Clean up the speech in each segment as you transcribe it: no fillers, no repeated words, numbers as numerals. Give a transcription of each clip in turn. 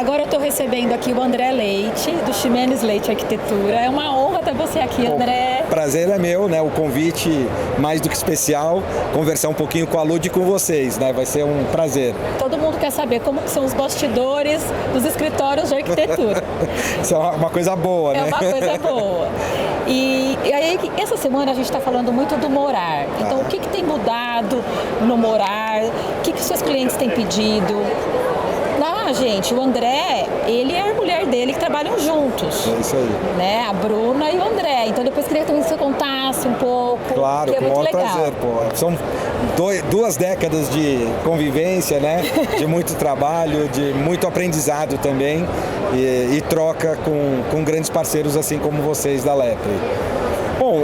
Agora eu estou recebendo aqui o André Leite, do Ximenes Leite Arquitetura. É uma honra ter você aqui, André. Prazer é meu, né? O convite mais do que especial, conversar um pouquinho com a Lud e com vocês, né? Vai ser um prazer. Todo mundo quer saber como que são os bastidores dos escritórios de arquitetura. Isso é uma coisa boa, né? É uma coisa boa. E aí, essa semana a gente está falando muito do morar. Então, o que tem mudado no morar? O que seus clientes têm pedido? Gente, o André, ele e a mulher dele que trabalham juntos. É isso aí. Né? A Bruna e o André. Então depois queria também que você contasse um pouco. Claro, que é com o muito maior legal. prazer, pô. São 2 décadas de convivência, né? De muito trabalho, de muito aprendizado também e troca com grandes parceiros assim como vocês da Lepre. Bom,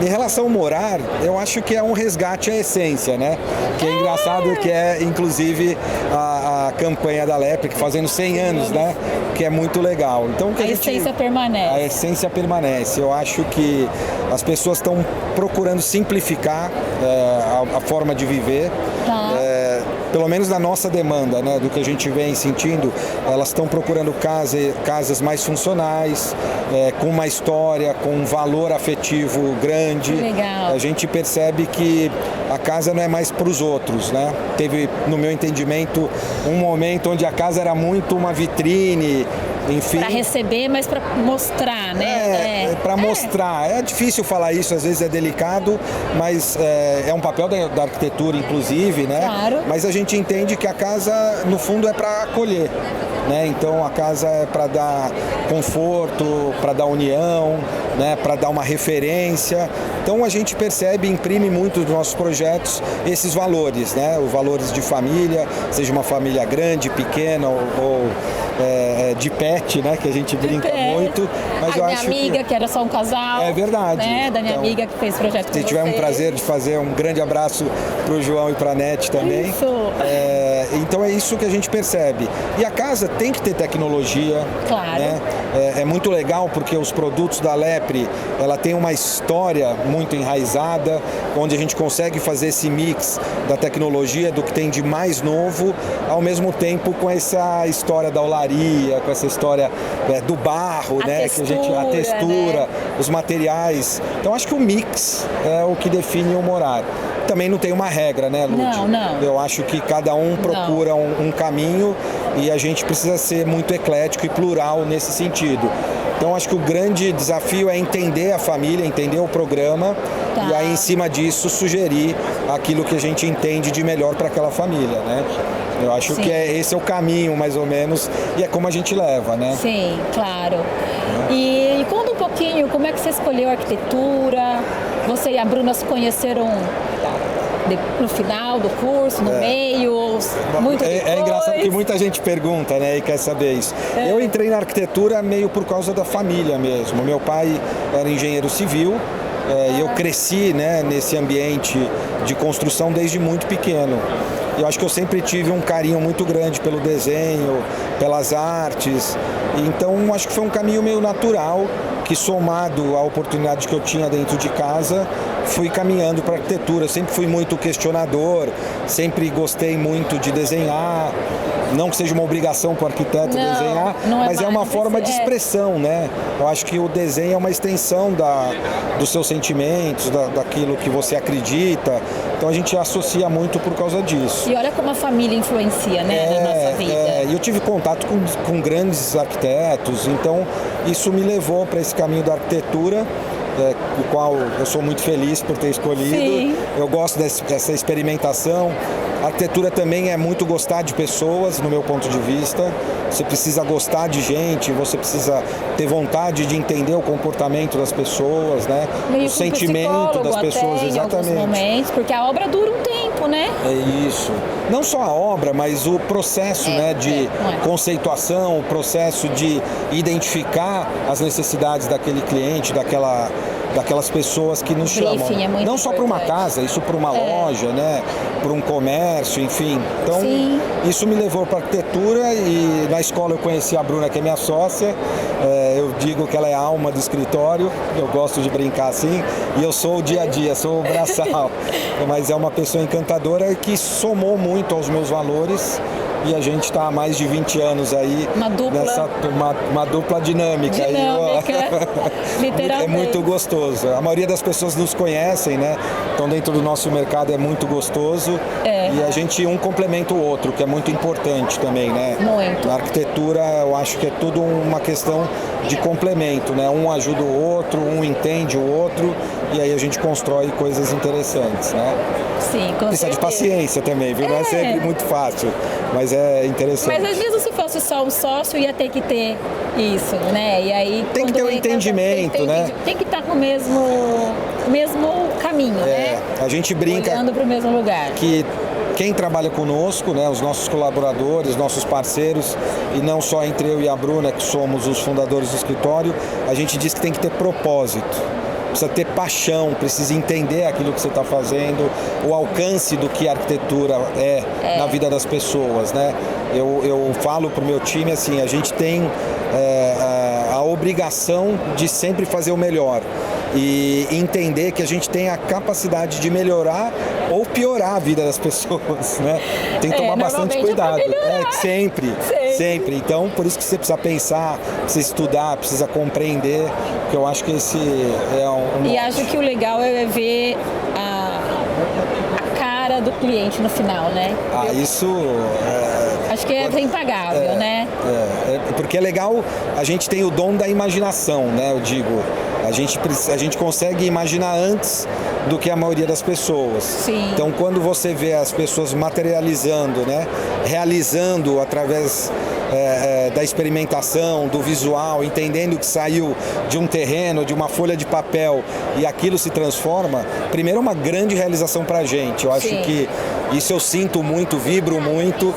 em relação ao morar, eu acho que é um resgate à essência, né? Que é engraçado que é, inclusive, a campanha da Lepre, que fazendo 100 anos, né? Que é muito legal. Então, a essência permanece. A essência permanece. Eu acho que as pessoas estão procurando simplificar a forma de viver. Tá. Pelo menos na nossa demanda, né, do que a gente vem sentindo, elas estão procurando casas mais funcionais, com uma história, com um valor afetivo grande. Legal. A gente percebe que a casa não é mais para os outros, né? Teve, no meu entendimento, um momento onde a casa era muito uma vitrine, enfim. Para receber, mas para mostrar, né? Para mostrar. É difícil falar isso, às vezes é delicado, mas é um papel da arquitetura, inclusive, né? Claro. Mas a gente entende que a casa, no fundo, é para acolher, né? Então a casa é para dar conforto, para dar união, né? Para dar uma referência. Então a gente percebe, imprime muito dos nossos projetos esses valores, né? Os valores de família, seja uma família grande, pequena ou de pet, né? Que a gente brinca muito. Mas eu acho minha amiga, que era só um casal. É verdade. Né? Da minha então, amiga que fez projeto com se tiver um você. prazer de fazer um grande abraço para o João e para a Nete também. Isso. Então é isso que a gente percebe. E a casa tem que ter tecnologia. Claro. Né? É muito legal porque os produtos da Lepre, ela tem uma história muito enraizada, onde a gente consegue fazer esse mix da tecnologia, do que tem de mais novo, ao mesmo tempo com essa história da olaria, com essa história do barro, né? A textura, né? Os materiais. Então acho que o mix é o que define o morar. Também não tem uma regra, né, Lud? Não. Eu acho que cada um procura um caminho e a gente precisa ser muito eclético e plural nesse sentido. Então acho que o grande desafio é entender a família, entender o programa e aí em cima disso sugerir aquilo que a gente entende de melhor para aquela família, né? Eu acho que esse é o caminho, mais ou menos, e é como a gente leva, né? Sim, claro. E conta um pouquinho, como é que você escolheu a arquitetura? Você e a Bruna se conheceram no final do curso, no meio, muito depois? É engraçado que muita gente pergunta, né, e quer saber isso. Eu entrei na arquitetura meio por causa da família mesmo. Meu pai era engenheiro civil, e eu cresci, né, nesse ambiente de construção desde muito pequeno. Eu acho que eu sempre tive um carinho muito grande pelo desenho, pelas artes. Então, acho que foi um caminho meio natural, que somado à oportunidade que eu tinha dentro de casa, fui caminhando para a arquitetura. Eu sempre fui muito questionador, sempre gostei muito de desenhar. Não que seja uma obrigação para o arquiteto desenhar, mas é uma forma de expressão, né? Eu acho que o desenho é uma extensão dos seus sentimentos, daquilo que você acredita. Então a gente associa muito por causa disso. E olha como a família influencia, né, na nossa vida. Eu tive contato com grandes arquitetos, então isso me levou para esse caminho da arquitetura, o qual eu sou muito feliz por ter escolhido. Sim. Eu gosto dessa experimentação. A arquitetura também é muito gostar de pessoas, no meu ponto de vista. Você precisa gostar de gente, você precisa ter vontade de entender o comportamento das pessoas, né? Meio o sentimento das pessoas, até, exatamente. Em alguns momentos, porque a obra dura um tempo, né? É isso. Não só a obra, mas o processo, né, de conceituação, o processo de identificar as necessidades daquele cliente, daquelas pessoas que nos chamam. É muito não só para uma casa, isso para uma loja, né? Para um comércio, enfim. Então, isso me levou para a arquitetura e na escola eu conheci a Bruna, que é minha sócia. Eu digo que ela é a alma do escritório, eu gosto de brincar assim, e eu sou o dia a dia, sou o braçal. Mas é uma pessoa encantadora que somou muito aos meus valores e a gente está há mais de 20 anos aí Uma dupla. Uma dupla dinâmica. Literalmente. É muito gostoso. A maioria das pessoas nos conhecem, né? Então dentro do nosso mercado é muito gostoso e a gente um complementa o outro, que é muito importante também, né? Muito. Na arquitetura eu acho que é tudo uma questão de complemento, né? Um ajuda o outro, um entende o outro e aí a gente constrói coisas interessantes, né? Sim, com Precisa de paciência também, viu? Não é sempre muito fácil, mas é interessante. Mas às vezes se fosse só um sócio ia ter que ter isso, né? E aí tem que ter um entendimento, né? Tem que estar com o mesmo caminho, né? A gente brinca olhando para o mesmo lugar. Que quem trabalha conosco, né, os nossos colaboradores, nossos parceiros, e não só entre eu e a Bruna, que somos os fundadores do escritório, a gente diz que tem que ter propósito. Precisa ter paixão, precisa entender aquilo que você está fazendo, o alcance do que a arquitetura é na vida das pessoas, né? Eu falo para o meu time assim, a gente tem a obrigação de sempre fazer o melhor e entender que a gente tem a capacidade de melhorar ou piorar a vida das pessoas, né? Tem que tomar bastante cuidado. Sempre. Então, por isso que você precisa pensar, precisa estudar, precisa compreender, que eu acho que esse é um... E acho que o legal é ver a cara do cliente no final, né? Isso... Acho que é impagável, né? Porque é legal, a gente tem o dom da imaginação, né? Eu digo, a gente consegue imaginar antes do que a maioria das pessoas. Sim. Então, quando você vê as pessoas materializando, né? Realizando através da experimentação, do visual, entendendo que saiu de um terreno, de uma folha de papel e aquilo se transforma, primeiro é uma grande realização para a gente. Eu acho que isso eu sinto muito, vibro muito.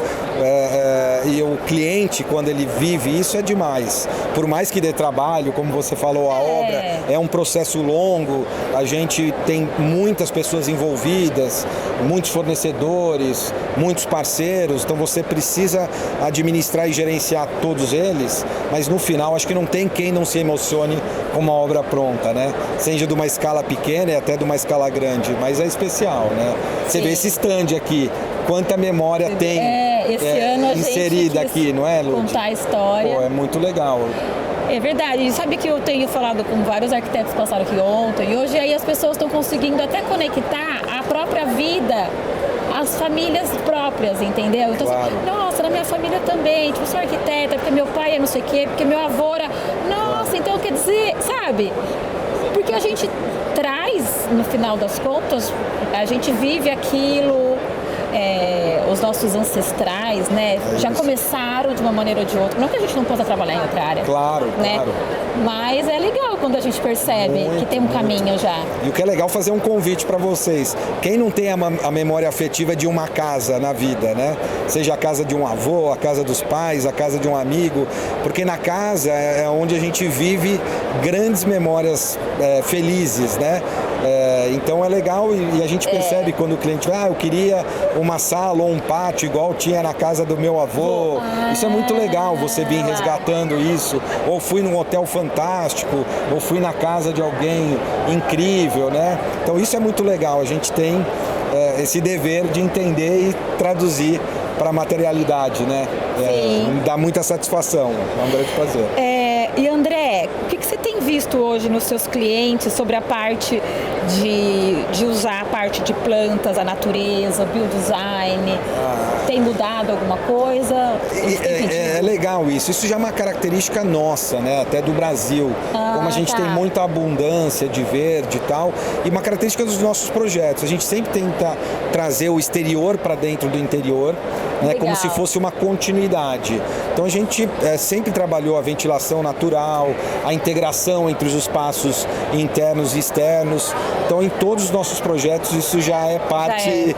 E o cliente, quando ele vive isso, é demais. Por mais que dê trabalho, como você falou, a obra é um processo longo, a gente tem muitas pessoas envolvidas, muitos fornecedores, muitos parceiros, então você precisa administrar e gerenciar todos eles, mas no final acho que não tem quem não se emocione com uma obra pronta, né? Seja de uma escala pequena e até de uma escala grande, mas é especial, né? Você vê esse stand aqui, quanta memória tem esse ano a inserida gente aqui, não é, Lud? Contar a história. Pô, é muito legal. É verdade. E sabe que eu tenho falado com vários arquitetos que passaram aqui ontem e hoje aí as pessoas estão conseguindo até conectar a própria vida às famílias próprias, entendeu? Então, nossa, na minha família também, tipo, eu sou arquiteta, porque meu pai é não sei o quê, porque meu avô era... Nossa, então quer dizer, sabe? Porque a gente traz, no final das contas, a gente vive aquilo... os nossos ancestrais, né, já começaram de uma maneira ou de outra. Não que a gente não possa trabalhar em outra área. Claro, né? claro. Mas é legal quando a gente percebe que tem um caminho já. E o que é legal fazer um convite para vocês. Quem não tem a memória afetiva de uma casa na vida, né? Seja a casa de um avô, a casa dos pais, a casa de um amigo. Porque na casa é onde a gente vive grandes memórias felizes, né? Então é legal e a gente percebe quando o cliente vai, eu queria uma sala ou um pátio igual tinha na casa do meu avô. Isso é muito legal, você vir resgatando isso. Ou fui num hotel fantástico, ou fui na casa de alguém incrível, né? Então isso é muito legal, a gente tem esse dever de entender e traduzir para a materialidade, né? Dá muita satisfação, é um grande prazer. E André, o que você tem visto hoje nos seus clientes sobre a parte de usar a parte de plantas, a natureza, o biodesign? Tem mudado alguma coisa? É legal isso. Isso já é uma característica nossa, né? Até do Brasil. Como a gente tem muita abundância de verde e tal. E uma característica dos nossos projetos. A gente sempre tenta trazer o exterior para dentro do interior, né? Como se fosse uma continuidade. Então a gente sempre trabalhou a ventilação natural, a integração entre os espaços internos e externos. Então em todos os nossos projetos isso já é parte...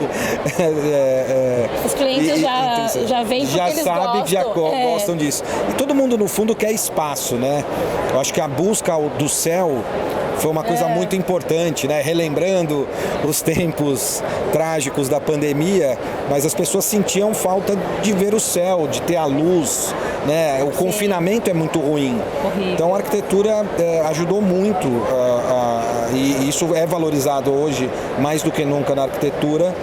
Os clientes já vêm porque eles sabem que já gostam disso. E todo mundo no fundo quer espaço, né? Eu acho que a busca do céu foi uma coisa muito importante, né? Relembrando os tempos trágicos da pandemia, mas as pessoas sentiam falta de ver o céu, de ter a luz, né? O confinamento é muito ruim. Horrível. Então a arquitetura ajudou muito e isso é valorizado hoje mais do que nunca na arquitetura,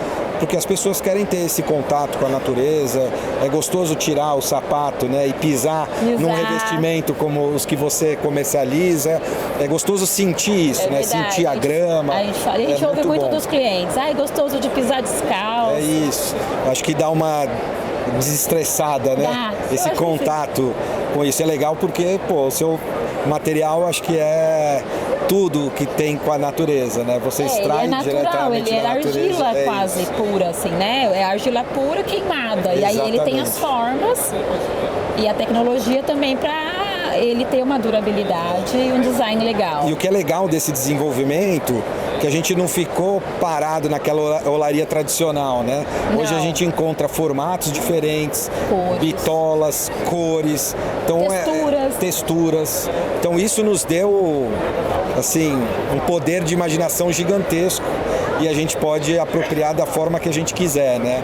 porque as pessoas querem ter esse contato com a natureza, é gostoso tirar o sapato, né, e pisar num revestimento como os que você comercializa, é gostoso sentir isso, né, sentir a grama. A gente ouve muito dos clientes, é gostoso de pisar descalço. É isso, acho que dá uma desestressada, né, esse contato com isso é legal porque, pô, o seu material acho que é tudo que tem com a natureza, né? Você extrai diretamente da natureza. Ele é argila quase pura, assim, né? É argila pura queimada. Exatamente. E aí ele tem as formas e a tecnologia também para ele ter uma durabilidade e um design legal. E o que é legal desse desenvolvimento que a gente não ficou parado naquela olaria tradicional, né? Hoje a gente encontra formatos diferentes, bitolas, cores, então texturas. Então isso nos deu assim um poder de imaginação gigantesco e a gente pode apropriar da forma que a gente quiser, né?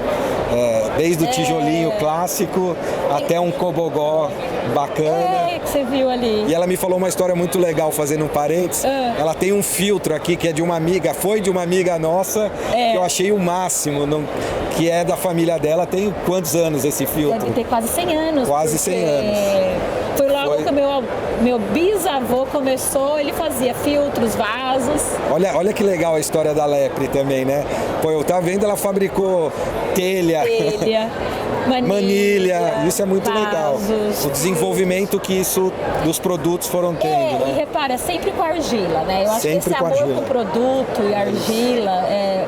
Desde o tijolinho clássico até um cobogó bacana. Que você viu ali. E ela me falou uma história muito legal, fazendo um parênteses. Ela tem um filtro aqui que é de uma amiga, foi de uma amiga nossa, que eu achei o máximo, que é da família dela. Tem quantos anos esse filtro? Deve ter quase 100 anos. Quase 100 anos. Foi logo que meu bisavô começou, ele fazia filtros, vasos. Olha que legal a história da Lepre também, né? Pô, eu tava vendo, ela fabricou telha. Manilha, isso é muito legal. O desenvolvimento que isso dos produtos foram tendo, né? E repara, sempre com argila, né? Eu acho que esse amor com o produto e argila é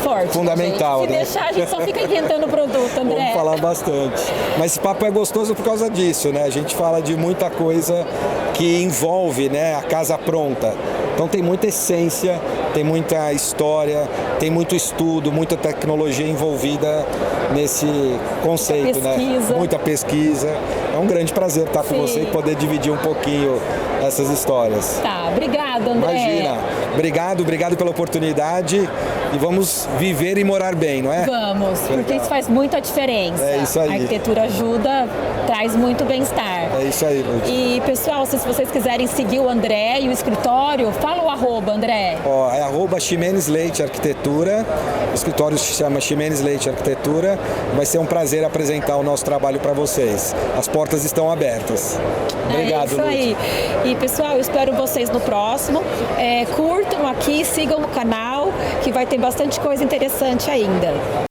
forte. Fundamental, né? Se deixar, a gente só fica inventando produto, André. Vamos falar bastante. Mas esse papo é gostoso por causa disso, né? A gente fala de muita coisa que envolve, né, a casa pronta. Então tem muita essência, tem muita história, tem muito estudo, muita tecnologia envolvida nesse conceito, muita pesquisa. É um grande prazer estar com você e poder dividir um pouquinho essas histórias. Tá, obrigado, André. Imagina. Obrigado pela oportunidade e vamos viver e morar bem, não é? Vamos, porque isso faz muita diferença. É isso aí. A arquitetura ajuda, traz muito bem-estar. É isso aí, Lúcia. E, pessoal, se vocês quiserem seguir o André e o escritório, fala o arroba, André. É arroba Ximenes Leite Arquitetura, o escritório se chama Ximenes Leite Arquitetura. Vai ser um prazer apresentar o nosso trabalho para vocês. As portas estão abertas. Obrigado, É isso aí. E, pessoal, eu espero vocês no próximo. Curtam aqui, sigam o canal, que vai ter bastante coisa interessante ainda.